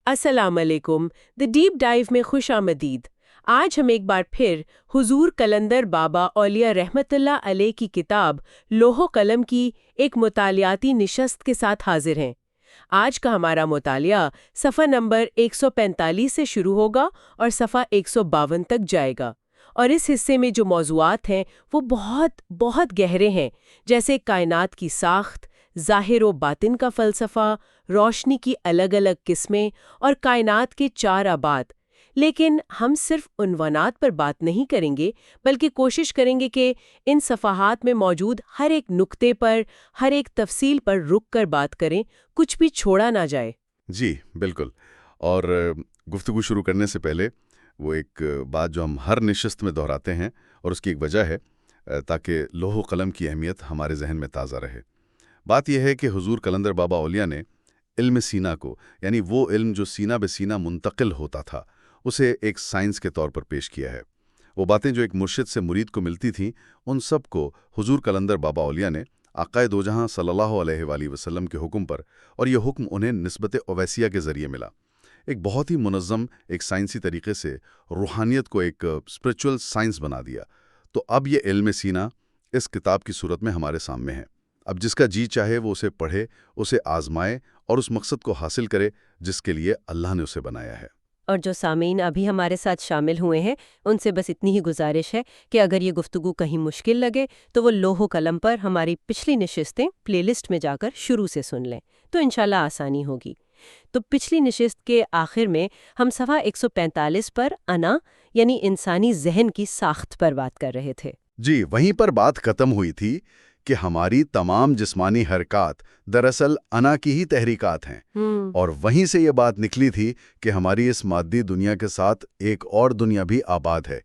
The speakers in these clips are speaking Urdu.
السلام علیکم دی ڈیپ ڈائیو میں خوش آمدید۔ آج ہم ایک بار پھر حضور قلندر بابا اولیاء رحمت اللہ علیہ کی کتاب لوح و قلم کی ایک مطالعاتی نشست کے ساتھ حاضر ہیں۔ آج کا ہمارا مطالعہ صفحہ نمبر 145 سے شروع ہوگا اور صفحہ 152 تک جائے گا، اور اس حصے میں جو موضوعات ہیں وہ بہت بہت گہرے ہیں، جیسے کائنات کی ساخت، ظاہر و باطن کا فلسفہ، روشنی کی الگ الگ قسمیں اور کائنات کے 4 ابعاد۔ لیکن ہم صرف عنوانات پر بات نہیں کریں گے، بلکہ کوشش کریں گے کہ ان صفحات میں موجود ہر ایک نقطے پر، ہر ایک تفصیل پر رک کر بات کریں، کچھ بھی چھوڑا نہ جائے۔ جی بالکل۔ اور گفتگو شروع کرنے سے پہلے وہ ایک بات جو ہم ہر نشست میں دہراتے ہیں، اور اس کی ایک وجہ ہے تاکہ لوح و قلم کی اہمیت ہمارے ذہن میں تازہ رہے۔ بات یہ ہے کہ حضور قلندر بابا اولیاء نے علم سینہ کو، یعنی وہ علم جو سینہ بہ سینہ منتقل ہوتا تھا، اسے ایک سائنس کے طور پر پیش کیا ہے۔ وہ باتیں جو ایک مرشد سے مرید کو ملتی تھیں، ان سب کو حضور قلندر بابا اولیاء نے آقائے دو جہاں صلی اللہ علیہ وآلہ وسلم کے حکم پر، اور یہ حکم انہیں نسبت اویسیہ کے ذریعے ملا، ایک بہت ہی منظم، ایک سائنسی طریقے سے روحانیت کو ایک اسپرچول سائنس بنا دیا۔ تو اب یہ علم سینہ اس کتاب کی صورت میں ہمارے سامنے ہے۔ اب جس کا جی چاہے وہ اسے پڑھے، اسے آزمائے اور اس مقصد کو حاصل کرے جس کے لیے اللہ نے اسے بنایا ہے۔ اور جو سامعین ابھی ہمارے ساتھ شامل ہوئے ہیں، ان سے بس اتنی ہی گزارش ہے کہ اگر یہ گفتگو کہیں مشکل لگے تو وہ لوح و قلم پر ہماری پچھلی نشستیں پلے لسٹ میں جا کر شروع سے سن لیں، تو انشاءاللہ آسانی ہوگی۔ تو پچھلی نشست کے آخر میں ہم صفحہ 145 پر انا یعنی انسانی ذہن کی ساخت پر بات کر رہے تھے۔ جی، وہیں پر بات ختم ہوئی تھی کہ ہماری تمام جسمانی حرکات دراصل انا کی ہی تحریکات ہیں، اور وہیں سے یہ بات نکلی تھی کہ ہماری اس مادی دنیا کے ساتھ ایک اور دنیا بھی آباد ہے،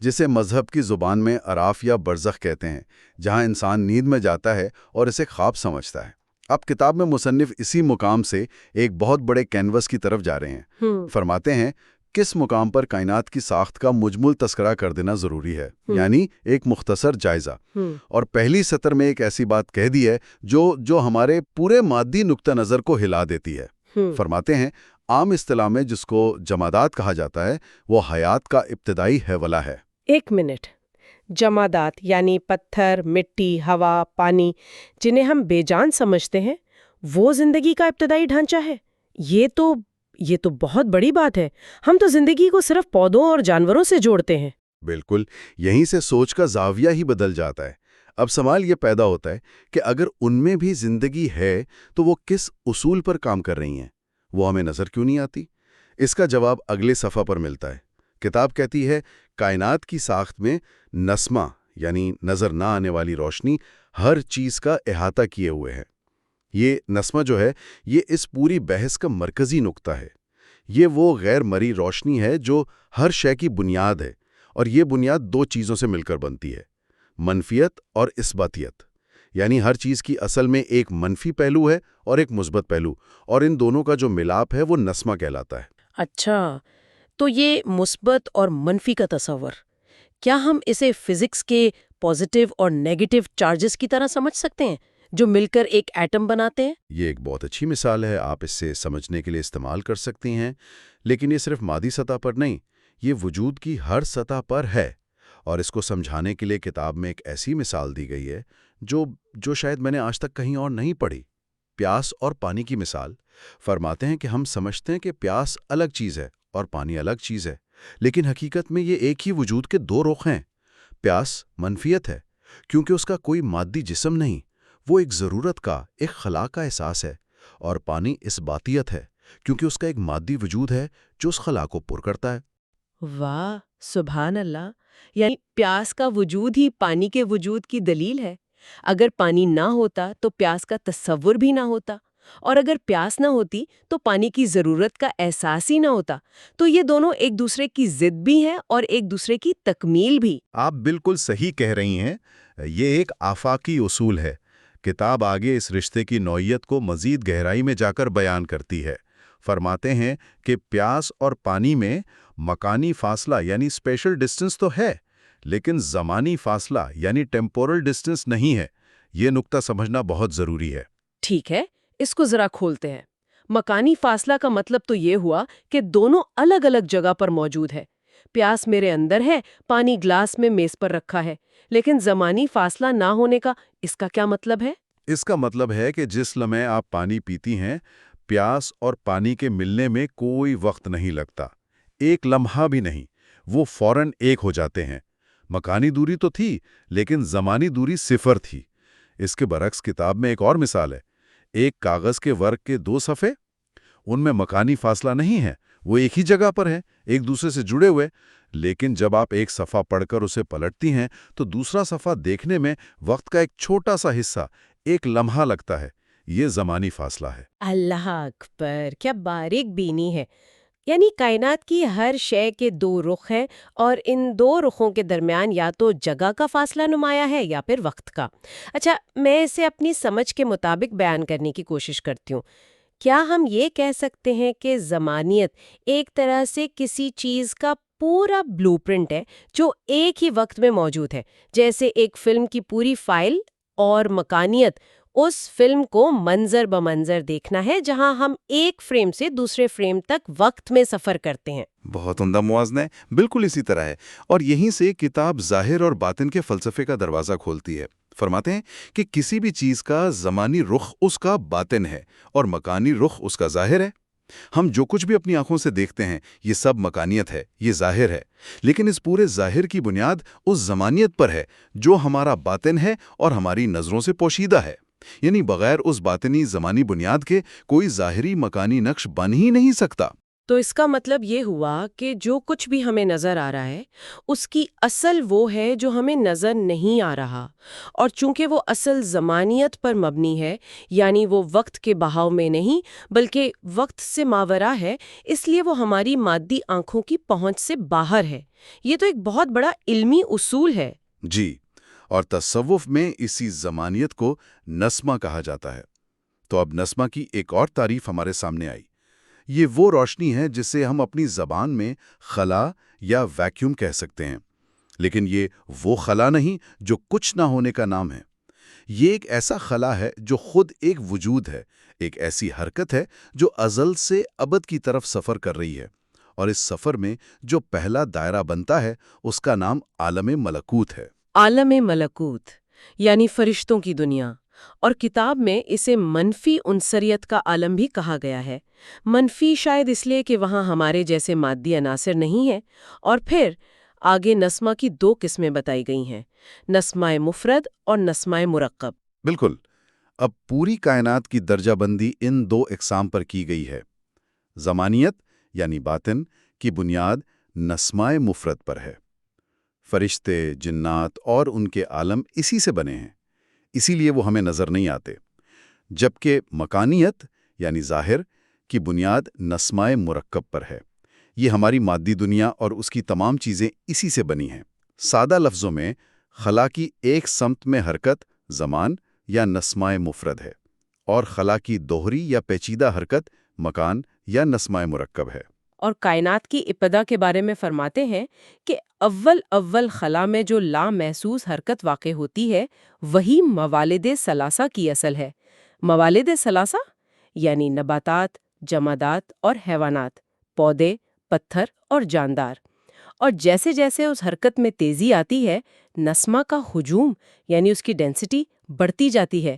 جسے مذہب کی زبان میں اعراف یا برزخ کہتے ہیں، جہاں انسان نیند میں جاتا ہے اور اسے خواب سمجھتا ہے۔ اب کتاب میں مصنف اسی مقام سے ایک بہت بڑے کینوس کی طرف جا رہے ہیں۔ فرماتے ہیں کس مقام پر کائنات کی ساخت کا مجمل تذکرہ کر دینا ضروری ہے، یعنی ایک مختصر جائزہ۔ اور پہلی سطر میں ایک ایسی بات کہہ دی ہے جو ہمارے پورے مادی نقطہ نظر کو ہلا دیتی ہے۔ فرماتے ہیں عام اصطلاح میں جس کو جمادات کہا جاتا ہے، وہ حیات کا ابتدائی حیولہ ہے۔ ایک منٹ، جمادات یعنی پتھر، مٹی، ہوا، پانی، جنہیں ہم بے جان سمجھتے ہیں، وہ زندگی کا ابتدائی ڈھانچہ ہے؟ یہ تو بہت بڑی بات ہے۔ ہم تو زندگی کو صرف پودوں اور جانوروں سے جوڑتے ہیں۔ بالکل، یہیں سے سوچ کا زاویہ ہی بدل جاتا ہے۔ اب سوال یہ پیدا ہوتا ہے کہ اگر ان میں بھی زندگی ہے تو وہ کس اصول پر کام کر رہی ہیں؟ وہ ہمیں نظر کیوں نہیں آتی؟ اس کا جواب اگلے صفحہ پر ملتا ہے۔ کتاب کہتی ہے کائنات کی ساخت میں نسمہ یعنی نظر نہ آنے والی روشنی ہر چیز کا احاطہ کیے ہوئے ہے۔ یہ نسمہ جو ہے، یہ اس پوری بحث کا مرکزی نقطہ ہے۔ یہ وہ غیر مرئی روشنی ہے جو ہر شے کی بنیاد ہے، اور یہ بنیاد 2 چیزوں سے مل کر بنتی ہے، منفیت اور اثباتیت۔ یعنی ہر چیز کی اصل میں ایک منفی پہلو ہے اور ایک مثبت پہلو، اور ان دونوں کا جو ملاپ ہے وہ نسمہ کہلاتا ہے۔ اچھا، تو یہ مثبت اور منفی کا تصور، کیا ہم اسے فزکس کے پازیٹیو اور نیگیٹو چارجز کی طرح سمجھ سکتے ہیں جو مل کر ایک ایٹم بناتے ہیں؟ یہ ایک بہت اچھی مثال ہے، آپ اس سے سمجھنے کے لیے استعمال کر سکتی ہیں، لیکن یہ صرف مادی سطح پر نہیں، یہ وجود کی ہر سطح پر ہے۔ اور اس کو سمجھانے کے لیے کتاب میں ایک ایسی مثال دی گئی ہے جو شاید میں نے آج تک کہیں اور نہیں پڑھی، پیاس اور پانی کی مثال۔ فرماتے ہیں کہ ہم سمجھتے ہیں کہ پیاس الگ چیز ہے اور پانی الگ چیز ہے، لیکن حقیقت میں یہ ایک ہی وجود کے 2 رخ ہیں۔ پیاس منفیت ہے کیونکہ اس کا کوئی مادی جسم نہیں، وہ ایک ضرورت کا، ایک خلا کا احساس ہے، اور پانی اثباتیت ہے کیونکہ اس کا ایک مادی وجود ہے جو اس خلا کو پر کرتا ہے۔ واہ، سبحان اللہ! یعنی پیاس کا وجود ہی پانی کے وجود کی دلیل ہے۔ اگر پانی نہ ہوتا تو پیاس کا تصور بھی نہ ہوتا، اور اگر پیاس نہ ہوتی تو پانی کی ضرورت کا احساس ہی نہ ہوتا۔ تو یہ دونوں ایک دوسرے کی ضد بھی ہیں اور ایک دوسرے کی تکمیل بھی۔ آپ بالکل صحیح کہہ رہی ہیں، یہ ایک آفاقی اصول ہے۔ کتاب آگے اس رشتے کی نوعیت کو مزید گہرائی میں جا کر بیان کرتی ہے۔ فرماتے ہیں کہ پیاس اور پانی میں مکانی فاصلہ یعنی اسپیشل ڈسٹنس تو ہے، لیکن زمانی فاصلہ یعنی ٹیمپورل ڈسٹنس نہیں ہے۔ یہ نقطہ سمجھنا بہت ضروری ہے۔ ٹھیک ہے، اس کو ذرا کھولتے ہیں۔ مکانی فاصلہ کا مطلب تو یہ ہوا کہ دونوں الگ الگ جگہ پر موجود ہے۔ پیاس میرے اندر ہے، پانی گلاس میں میز پر رکھا ہے، لیکن زمانی فاصلہ نہ ہونے کا اس کا کیا مطلب ہے؟ اس کا مطلب ہے کہ جس لمحے آپ پانی پیتی ہیں، پیاس اور پانی کے ملنے میں کوئی وقت نہیں لگتا، ایک لمحہ بھی نہیں، وہ فوراً ایک ہو جاتے ہیں۔ مکانی دوری تو تھی، لیکن زمانی دوری صفر تھی۔ اس کے برعکس کتاب میں ایک اور مثال ہے، ایک کاغذ کے ورق کے 2 صفحے، ان میں مکانی فاصلہ نہیں ہے، وہ ایک ہی جگہ پر ہیں، ایک دوسرے سے جڑے ہوئے، لیکن جب آپ ایک صفحہ پڑھ کر اسے پلٹتی ہیں تو دوسرا صفحہ دیکھنے میں وقت کا ایک چھوٹا سا حصہ، ایک لمحہ لگتا ہے۔ یہ زمانی فاصلہ ہے۔ اللہ اکبر، کیا باریک بینی ہے! یعنی کائنات کی ہر شے کے 2 رخ ہیں، اور ان 2 رخوں کے درمیان یا تو جگہ کا فاصلہ نمایاں ہے یا پھر وقت کا۔ اچھا، میں اسے اپنی سمجھ کے مطابق بیان کرنے کی کوشش کرتی ہوں۔ کیا ہم یہ کہہ سکتے ہیں کہ زمانیت ایک طرح سے کسی چیز کا پورا بلو پرنٹ ہے جو ایک ہی وقت میں موجود ہے، جیسے ایک فلم کی پوری فائل، اور مکانیت اس فلم کو منظر بمنظر دیکھنا ہے جہاں ہم ایک فریم سے دوسرے فریم تک وقت میں سفر کرتے ہیں؟ بہت عمدہ موازنہ ہے، بالکل اسی طرح ہے، اور یہیں سے کتاب ظاہر اور باطن کے فلسفے کا دروازہ کھولتی ہے۔ فرماتے ہیں کہ کسی بھی چیز کا زمانی رخ اس کا باطن ہے اور مکانی رخ اس کا ظاہر ہے۔ ہم جو کچھ بھی اپنی آنکھوں سے دیکھتے ہیں یہ سب مکانیت ہے، یہ ظاہر ہے، لیکن اس پورے ظاہر کی بنیاد اس زمانیت پر ہے جو ہمارا باطن ہے اور ہماری نظروں سے پوشیدہ ہے۔ یعنی بغیر اس باطنی زمانی بنیاد کے کوئی ظاہری مکانی نقش بن ہی نہیں سکتا۔ تو اس کا مطلب یہ ہوا کہ جو کچھ بھی ہمیں نظر آ رہا ہے اس کی اصل وہ ہے جو ہمیں نظر نہیں آ رہا، اور چونکہ وہ اصل زمانیت پر مبنی ہے، یعنی وہ وقت کے بہاؤ میں نہیں بلکہ وقت سے ماورا ہے، اس لیے وہ ہماری مادی آنکھوں کی پہنچ سے باہر ہے۔ یہ تو ایک بہت بڑا علمی اصول ہے۔ جی، اور تصوف میں اسی زمانیت کو نسمہ کہا جاتا ہے۔ تو اب نسمہ کی ایک اور تعریف ہمارے سامنے آئی۔ یہ وہ روشنی ہے جسے ہم اپنی زبان میں خلا یا ویکیوم کہہ سکتے ہیں، لیکن یہ وہ خلا نہیں جو کچھ نہ ہونے کا نام ہے۔ یہ ایک ایسا خلا ہے جو خود ایک وجود ہے، ایک ایسی حرکت ہے جو ازل سے ابد کی طرف سفر کر رہی ہے، اور اس سفر میں جو پہلا دائرہ بنتا ہے اس کا نام عالم ملکوت ہے۔ عالم ملکوت یعنی فرشتوں کی دنیا، اور کتاب میں اسے منفی عنصریت کا عالم بھی کہا گیا ہے۔ منفی شاید اس لیے کہ وہاں ہمارے جیسے مادی عناصر نہیں ہیں، اور پھر آگے نسمہ کی 2 قسمیں بتائی گئی ہیں، نسمہ مفرد اور نسمہ مرکب۔ بالکل، اب پوری کائنات کی درجہ بندی ان 2 اقسام پر کی گئی ہے۔ زمانیت یعنی باطن کی بنیاد نسمہ مفرد پر ہے۔ فرشتے، جنات اور ان کے عالم اسی سے بنے ہیں، اسی لیے وہ ہمیں نظر نہیں آتے، جبکہ مکانیت یعنی ظاہر کی بنیاد نسمہ مرکب پر ہے۔ یہ ہماری مادی دنیا اور اس کی تمام چیزیں اسی سے بنی ہیں۔ سادہ لفظوں میں خلا کی ایک سمت میں حرکت زمان یا نسمہ مفرد ہے، اور خلا کی دوہری یا پیچیدہ حرکت مکان یا نسمہ مرکب ہے۔ اور کائنات کی ابتدا کے بارے میں فرماتے ہیں کہ اول خلا میں جو لامحسوس حرکت واقع ہوتی ہے وہی موالد ثلاثہ کی اصل ہے۔ موالد ثلاثہ یعنی نباتات، جمادات اور حیوانات، پودے، پتھر اور جاندار۔ اور جیسے جیسے اس حرکت میں تیزی آتی ہے، نسمہ کا ہجوم یعنی اس کی ڈینسٹی بڑھتی جاتی ہے۔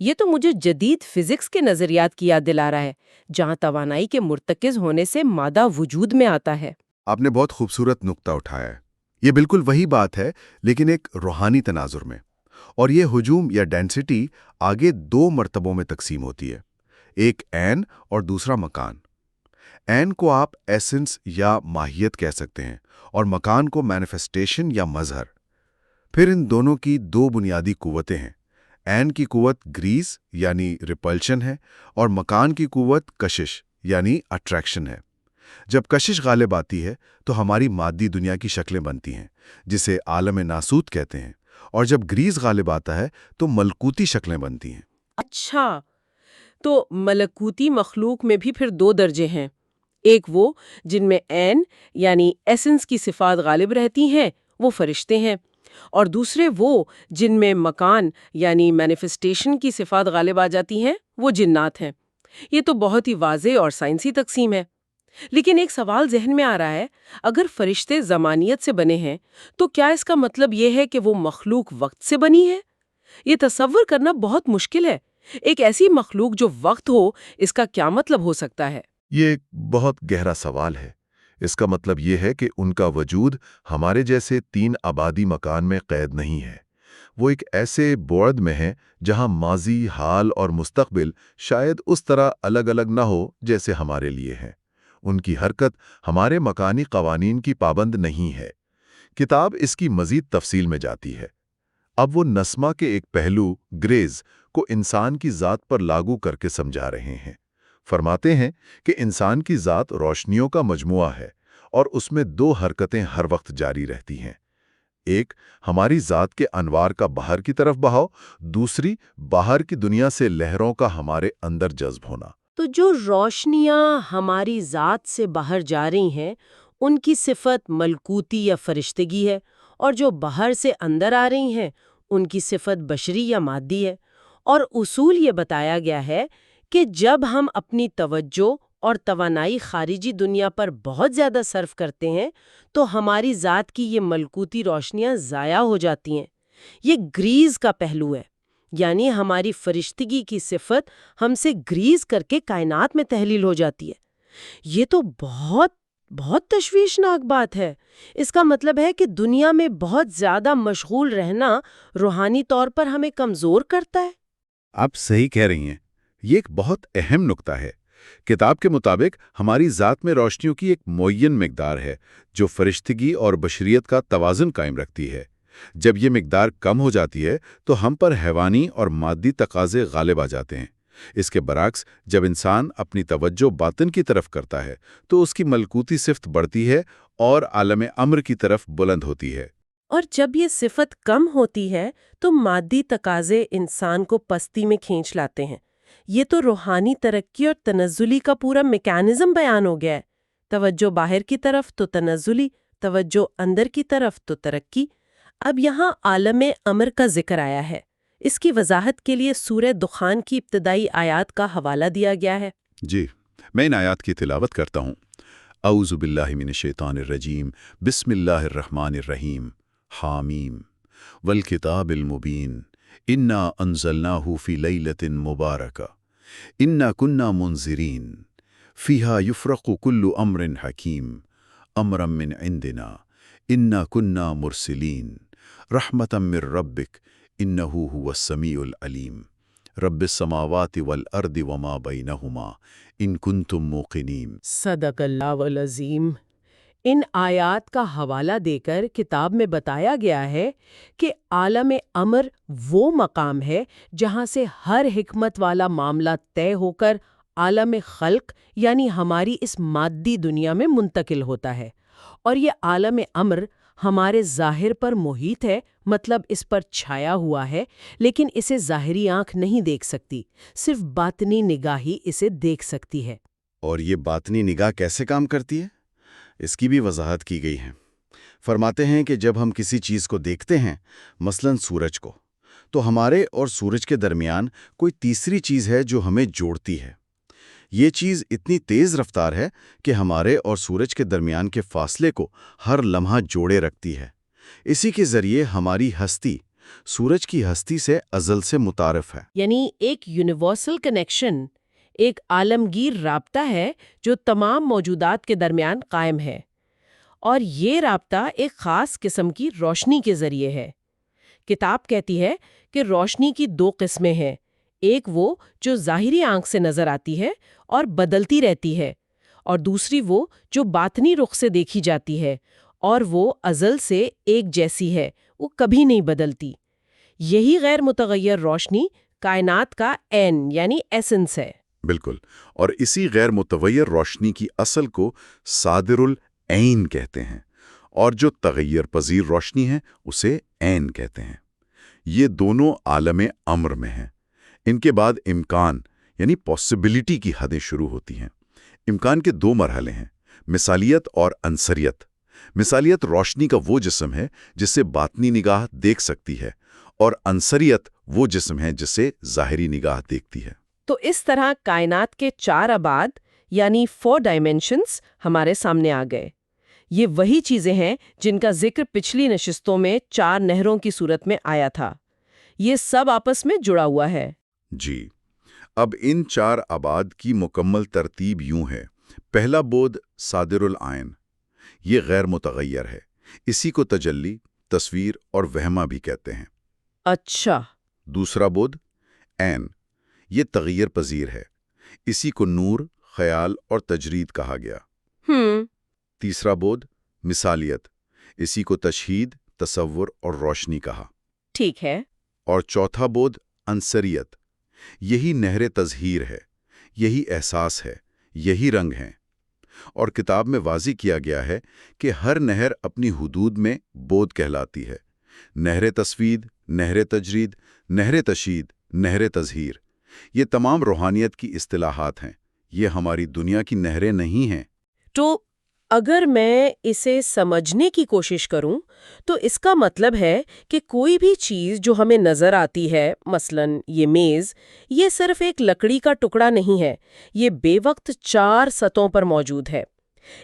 یہ تو مجھے جدید فزکس کے نظریات کی یاد دلا رہا ہے، جہاں توانائی کے مرتکز ہونے سے مادہ وجود میں آتا ہے۔ آپ نے بہت خوبصورت نقطہ اٹھایا ہے۔ یہ بالکل وہی بات ہے، لیکن ایک روحانی تناظر میں، اور یہ ہجوم یا ڈینسٹی آگے 2 مرتبوں میں تقسیم ہوتی ہے، ایک عین اور دوسرا مکان۔ عین کو آپ ایسنس یا ماہیت کہہ سکتے ہیں، اور مکان کو مینیفیسٹیشن یا مظہر۔ پھر ان دونوں کی 2 بنیادی قوتیں ہیں۔ عین کی قوت گریز یعنی ریپلشن ہے، اور مکان کی قوت کشش یعنی اٹریکشن ہے۔ جب کشش غالب آتی ہے تو ہماری مادی دنیا کی شکلیں بنتی ہیں، جسے عالم ناسوت کہتے ہیں، اور جب گریز غالب آتا ہے تو ملکوتی شکلیں بنتی ہیں۔ اچھا، تو ملکوتی مخلوق میں بھی پھر 2 درجے ہیں، ایک وہ جن میں عین یعنی ایسنس کی صفات غالب رہتی ہیں، وہ فرشتے ہیں، اور دوسرے وہ جن میں مکان یعنی مینیفیسٹیشن کی صفات غالب آ جاتی ہیں، وہ جنات ہیں۔ یہ تو بہت ہی واضح اور سائنسی تقسیم ہے، لیکن ایک سوال ذہن میں آ رہا ہے، اگر فرشتے زمانیت سے بنے ہیں تو کیا اس کا مطلب یہ ہے کہ وہ مخلوق وقت سے بنی ہے؟ یہ تصور کرنا بہت مشکل ہے۔ ایک ایسی مخلوق جو وقت ہو، اس کا کیا مطلب ہو سکتا ہے؟ یہ ایک بہت گہرا سوال ہے۔ اس کا مطلب یہ ہے کہ ان کا وجود ہمارے جیسے 3 آبادی مکان میں قید نہیں ہے۔ وہ ایک ایسے بعد میں ہے جہاں ماضی، حال اور مستقبل شاید اس طرح الگ الگ نہ ہو جیسے ہمارے لیے ہیں۔ ان کی حرکت ہمارے مکانی قوانین کی پابند نہیں ہے۔ کتاب اس کی مزید تفصیل میں جاتی ہے۔ اب وہ نسمہ کے ایک پہلو، گریز، کو انسان کی ذات پر لاگو کر کے سمجھا رہے ہیں۔ فرماتے ہیں کہ انسان کی ذات روشنیوں کا مجموعہ ہے اور اس میں 2 حرکتیں ہر وقت جاری رہتی ہیں۔ ایک ہماری ذات کے انوار کا باہر کی طرف بہاؤ، دوسری باہر کی دنیا سے لہروں کا ہمارے اندر جذب ہونا۔ تو جو روشنیاں ہماری ذات سے باہر جا رہی ہیں ان کی صفت ملکوتی یا فرشتگی ہے، اور جو باہر سے اندر آ رہی ہیں ان کی صفت بشری یا مادی ہے۔ اور اصول یہ بتایا گیا ہے کہ جب ہم اپنی توجہ اور توانائی خارجی دنیا پر بہت زیادہ صرف کرتے ہیں تو ہماری ذات کی یہ ملکوتی روشنیاں ضائع ہو جاتی ہیں۔ یہ گریز کا پہلو ہے، یعنی ہماری فرشتگی کی صفت ہم سے گریز کر کے کائنات میں تحلیل ہو جاتی ہے۔ یہ تو بہت بہت تشویشناک بات ہے۔ اس کا مطلب ہے کہ دنیا میں بہت زیادہ مشغول رہنا روحانی طور پر ہمیں کمزور کرتا ہے۔ آپ صحیح کہہ رہی ہیں، یہ ایک بہت اہم نقطہ ہے۔ کتاب کے مطابق ہماری ذات میں روشنیوں کی ایک معین مقدار ہے جو فرشتگی اور بشریت کا توازن قائم رکھتی ہے۔ جب یہ مقدار کم ہو جاتی ہے تو ہم پر حیوانی اور مادی تقاضے غالب آ جاتے ہیں۔ اس کے برعکس جب انسان اپنی توجہ باطن کی طرف کرتا ہے تو اس کی ملکوتی صفت بڑھتی ہے اور عالم امر کی طرف بلند ہوتی ہے۔ اور جب یہ صفت کم ہوتی ہے تو مادی تقاضے انسان کو پستی میں کھینچ لاتے ہیں۔ یہ تو روحانی ترقی اور تنزلی کا پورا میکانزم بیان ہو گیا ہے۔ توجہ باہر کی طرف تو تنزلی، توجہ اندر کی طرف تو ترقی۔ اب یہاں عالم امر کا ذکر آیا ہے۔ اس کی وضاحت کے لیے سورہ دخان کی ابتدائی آیات کا حوالہ دیا گیا ہے۔ جی، میں ان آیات کی تلاوت کرتا ہوں۔ اعوذ باللہ من الشیطان الرجیم، بسم اللہ الرحمن الرحیم، حامیم والکتاب المبین، انا انزلناہ فی لیلۃ مبارکہ، انا کنا منذرین، فیہا یفرق کل امر حکیم، امرا من عندنا، انا کنا مرسلین، رحمتا من ربک، انہ هو السمیع العلیم، رب السماوات والارض وما بینہما، ان کنتم موقنین۔ صدق اللہ العظیم۔ ان آیات کا حوالہ دے کر کتاب میں بتایا گیا ہے کہ عالم امر وہ مقام ہے جہاں سے ہر حکمت والا معاملہ طے ہو کر عالم خلق یعنی ہماری اس مادی دنیا میں منتقل ہوتا ہے۔ اور یہ عالم امر ہمارے ظاہر پر محیط ہے، مطلب اس پر چھایا ہوا ہے، لیکن اسے ظاہری آنکھ نہیں دیکھ سکتی، صرف باطنی نگاہ ہی اسے دیکھ سکتی ہے۔ اور یہ باطنی نگاہ کیسے کام کرتی ہے؟ اس کی بھی وضاحت کی گئی ہے۔ فرماتے ہیں کہ جب ہم کسی چیز کو دیکھتے ہیں، مثلاً سورج کو، تو ہمارے اور سورج کے درمیان کوئی تیسری چیز ہے جو ہمیں جوڑتی ہے۔ یہ چیز اتنی تیز رفتار ہے کہ ہمارے اور سورج کے درمیان کے فاصلے کو ہر لمحہ جوڑے رکھتی ہے۔ اسی کے ذریعے ہماری ہستی سورج کی ہستی سے ازل سے متعارف ہے۔ یعنی ایک یونیورسل کنیکشن، ایک عالمگیر رابطہ ہے جو تمام موجودات کے درمیان قائم ہے، اور یہ رابطہ ایک خاص قسم کی روشنی کے ذریعے ہے۔ کتاب کہتی ہے کہ روشنی کی 2 قسمیں ہیں، ایک وہ جو ظاہری آنکھ سے نظر آتی ہے اور بدلتی رہتی ہے، اور دوسری وہ جو باطنی رخ سے دیکھی جاتی ہے اور وہ ازل سے ایک جیسی ہے، وہ کبھی نہیں بدلتی۔ یہی غیر متغیر روشنی کائنات کا عین یعنی ایسنس ہے۔ بالکل، اور اسی غیر متغیر روشنی کی اصل کو صادر العین کہتے ہیں، اور جو تغیر پذیر روشنی ہے اسے عین کہتے ہیں۔ یہ دونوں عالم امر میں ہیں۔ ان کے بعد امکان یعنی پاسبلٹی کی حدیں شروع ہوتی ہیں۔ امکان کے 2 مرحلے ہیں، مثالیت اور عنصریت۔ مثالیت روشنی کا وہ جسم ہے جسے باطنی نگاہ دیکھ سکتی ہے، اور عنصریت وہ جسم ہے جسے ظاہری نگاہ دیکھتی ہے۔ تو اس طرح کائنات کے 4 ابعاد یعنی 4 ڈائمینشنز ہمارے سامنے آ گئے۔ یہ وہی چیزیں ہیں جن کا ذکر پچھلی نشستوں میں 4 نہروں کی صورت میں آیا تھا۔ یہ سب آپس میں جڑا ہوا ہے۔ جی، اب ان 4 ابعاد کی مکمل ترتیب یوں ہے۔ پہلا بعد صادر العین، یہ غیر متغیر ہے، اسی کو تجلی، تصویر اور وہمہ بھی کہتے ہیں۔ اچھا۔ دوسرا بعد عین، یہ تغیر پذیر ہے، اسی کو نور، خیال اور تجرید کہا گیا۔ تیسرا بعد مثالیت، اسی کو تشہید، تصور اور روشنی کہا۔ ٹھیک ہے۔ اور چوتھا بعد عنصریت، یہی نہر تظہیر ہے، یہی احساس ہے، یہی رنگ ہیں۔ اور کتاب میں واضح کیا گیا ہے کہ ہر نہر اپنی حدود میں بعد کہلاتی ہے۔ نہر تصوید، نہر تجرید، نہر تشہید، نہر تظہیر، یہ تمام روحانیت کی اصطلاحات ہیں، یہ ہماری دنیا کی نہریں نہیں ہیں۔ تو اگر میں اسے سمجھنے کی کوشش کروں تو اس کا مطلب ہے کہ کوئی بھی چیز جو ہمیں نظر آتی ہے، مثلاً یہ میز، یہ صرف ایک لکڑی کا ٹکڑا نہیں ہے، یہ بے وقت 4 سطحوں پر موجود ہے۔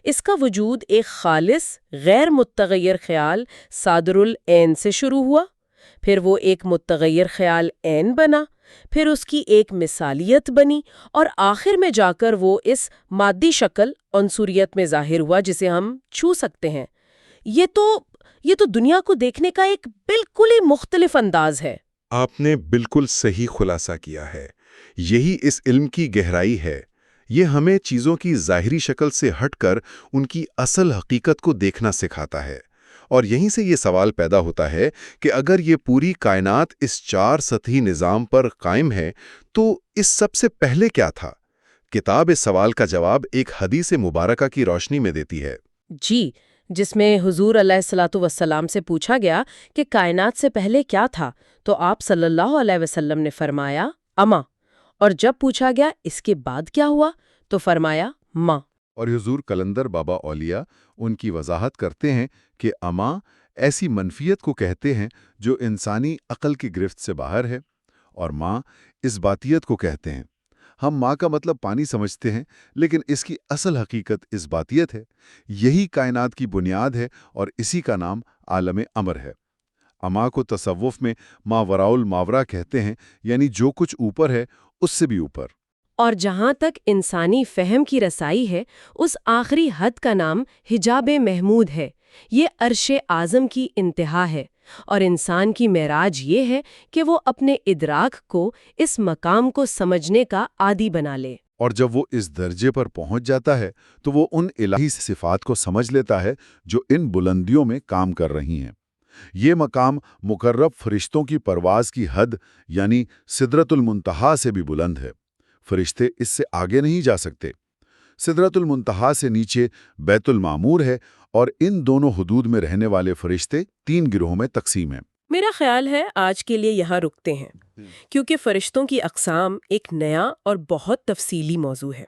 اس کا وجود ایک خالص غیر متغیر خیال صادر العین سے شروع ہوا، پھر وہ ایک متغیر خیال عین بنا، پھر اس کی ایک مثالیت بنی، اور آخر میں جا کر وہ اس مادی شکل عنصریت میں ظاہر ہوا جسے ہم چھو سکتے ہیں۔ یہ تو دنیا کو دیکھنے کا ایک بالکل ہی مختلف انداز ہے۔ آپ نے بالکل صحیح خلاصہ کیا ہے۔ یہی اس علم کی گہرائی ہے۔ یہ ہمیں چیزوں کی ظاہری شکل سے ہٹ کر ان کی اصل حقیقت کو دیکھنا سکھاتا ہے۔ اور یہیں سے یہ سوال پیدا ہوتا ہے کہ اگر یہ پوری کائنات اس 4 سطحی نظام پر قائم ہے تو اس سب سے پہلے کیا تھا؟ کتاب اس سوال کا جواب ایک حدیث مبارکہ کی روشنی میں دیتی ہے۔ جی، جس میں حضور علیہ الصلوۃ والسلام سے پوچھا گیا کہ کائنات سے پہلے کیا تھا، تو آپ صلی اللہ علیہ وسلم نے فرمایا اما، اور جب پوچھا گیا اس کے بعد کیا ہوا تو فرمایا ماں۔ اور حضور قلندر بابا اولیاء ان کی وضاحت کرتے ہیں کہ اما ایسی منفیت کو کہتے ہیں جو انسانی عقل کی گرفت سے باہر ہے، اور ماں اس باتیت کو کہتے ہیں۔ ہم ماں کا مطلب پانی سمجھتے ہیں، لیکن اس کی اصل حقیقت اس باتیت ہے۔ یہی کائنات کی بنیاد ہے اور اسی کا نام عالم امر ہے۔ اما کو تصوف میں ما وراء الماورا کہتے ہیں، یعنی جو کچھ اوپر ہے اس سے بھی اوپر۔ اور جہاں تک انسانی فہم کی رسائی ہے، اس آخری حد کا نام حجاب محمود ہے۔ یہ عرش اعظم کی انتہا ہے، اور انسان کی معراج یہ ہے کہ وہ اپنے ادراک کو اس مقام کو سمجھنے کا عادی بنا لے۔ اور جب وہ اس درجے پر پہنچ جاتا ہے تو وہ ان الہی صفات کو سمجھ لیتا ہے جو ان بلندیوں میں کام کر رہی ہیں۔ یہ مقام مقرب فرشتوں کی پرواز کی حد یعنی سدرۃ المنتہا سے بھی بلند ہے۔ فرشتے اس سے آگے نہیں جا سکتے۔ سدرۃ المنتہا سے نیچے بیت المعمور ہے، اور ان دونوں حدود میں رہنے والے فرشتے 3 گروہوں میں تقسیم ہیں۔ میرا خیال ہے آج کے لیے یہاں رکتے ہیں، کیونکہ فرشتوں کی اقسام ایک نیا اور بہت تفصیلی موضوع ہے۔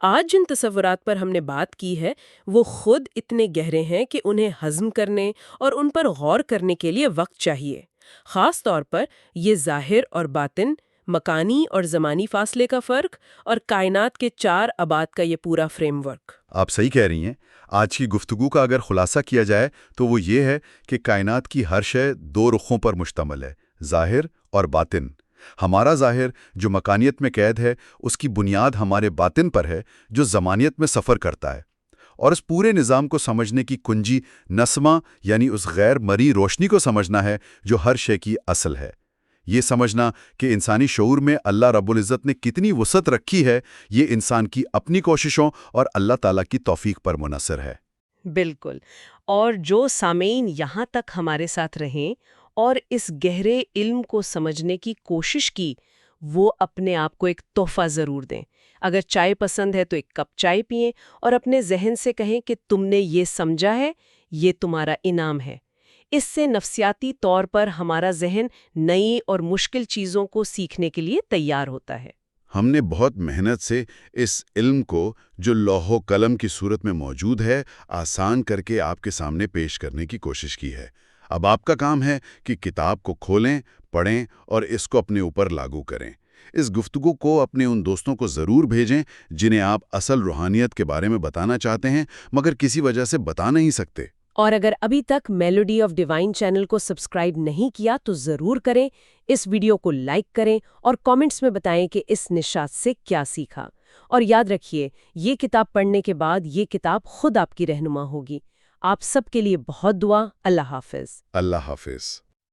آج جن تصورات پر ہم نے بات کی ہے وہ خود اتنے گہرے ہیں کہ انہیں ہضم کرنے اور ان پر غور کرنے کے لیے وقت چاہیے، خاص طور پر یہ ظاہر اور باطن، مکانی اور زمانی فاصلے کا فرق، اور کائنات کے 4 ابعاد کا یہ پورا فریم ورک۔ آپ صحیح کہہ رہی ہیں۔ آج کی گفتگو کا اگر خلاصہ کیا جائے تو وہ یہ ہے کہ کائنات کی ہر شے 2 رخوں پر مشتمل ہے، ظاہر اور باطن۔ ہمارا ظاہر جو مکانیت میں قید ہے، اس کی بنیاد ہمارے باطن پر ہے جو زمانیت میں سفر کرتا ہے۔ اور اس پورے نظام کو سمجھنے کی کنجی نسمہ یعنی اس غیر مرئی روشنی کو سمجھنا ہے جو ہر شے کی اصل ہے۔ یہ سمجھنا کہ انسانی شعور میں اللہ رب العزت نے کتنی وسعت رکھی ہے، یہ انسان کی اپنی کوششوں اور اللہ تعالیٰ کی توفیق پر منحصر ہے۔ بالکل۔ اور جو سامعین یہاں تک ہمارے ساتھ رہیں اور اس گہرے علم کو سمجھنے کی کوشش کی، وہ اپنے آپ کو ایک تحفہ ضرور دیں۔ اگر چائے پسند ہے تو ایک کپ چائے پئیں اور اپنے ذہن سے کہیں کہ تم نے یہ سمجھا ہے، یہ تمہارا انعام ہے۔ اس سے نفسیاتی طور پر ہمارا ذہن نئی اور مشکل چیزوں کو سیکھنے کے لیے تیار ہوتا ہے۔ ہم نے بہت محنت سے اس علم کو جو لوح و قلم کی صورت میں موجود ہے آسان کر کے آپ کے سامنے پیش کرنے کی کوشش کی ہے۔ اب آپ کا کام ہے کہ کتاب کو کھولیں، پڑھیں اور اس کو اپنے اوپر لاگو کریں۔ اس گفتگو کو اپنے ان دوستوں کو ضرور بھیجیں جنہیں آپ اصل روحانیت کے بارے میں بتانا چاہتے ہیں مگر کسی وجہ سے بتا نہیں سکتے۔ اور اگر ابھی تک میلوڈی آف ڈیوائن چینل کو سبسکرائب نہیں کیا تو ضرور کریں، اس ویڈیو کو لائک کریں اور کامنٹس میں بتائیں کہ اس نشست سے کیا سیکھا۔ اور یاد رکھیے، یہ کتاب پڑھنے کے بعد یہ کتاب خود آپ کی رہنما ہوگی۔ آپ سب کے لیے بہت دعا۔ اللہ حافظ۔ اللہ حافظ۔